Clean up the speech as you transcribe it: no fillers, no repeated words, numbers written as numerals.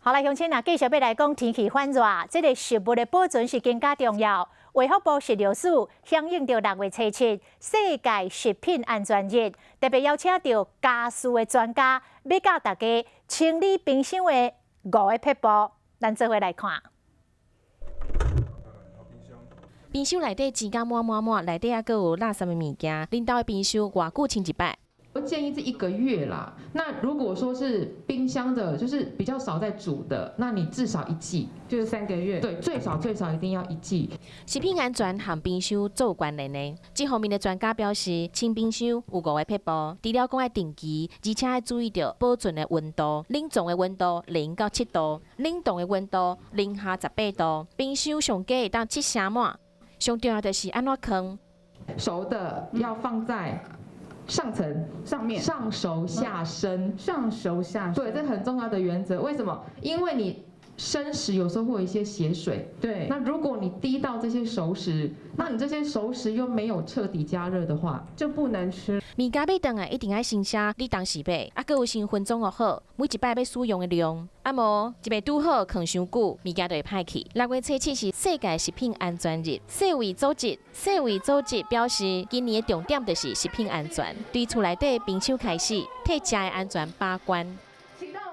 好来，乡亲啊，继续要来讲天气反热，这个食物的保存是更加重要。卫福部食药署响应着6月初7世界食品安全日，特别邀请到家事的专家，要教大家清理冰箱的5个撇步。咱做伙来看。冰箱内底钱甲满，内底还阁有垃圾的物件，恁兜的冰箱偌久清一摆？我建议是1个月啦。那如果说是冰箱的，就是比较少在煮的，那你至少1季，就是3个月。对，最少一定要1季。食品安全和冰箱做有关联的。这方面的专家表示，清冰箱有5个撇步，除了讲要定期，而且要注意到保存的温度，冷藏的温度0到7度，冷冻的温度0下18度。冰箱上加会当7成满，上重要的是安怎放。熟的要放在上层上面，上熟下生，上熟下生。对，这很重要的原则。为什么？因为你生食有时候会有一些血水，对。那如果你滴到这些熟食，那你这些熟食又没有彻底加热的话，就不能吃。物件买回来一定要先写你当时买，阁有先分装落好，每一摆要使用的量。无一摆拄好放伤久，物件就会歹去。6月初7是世界食品安全日，世卫组织表示，今年的重点就是食品安全，对厝内底冰箱开始，替食的安全把关。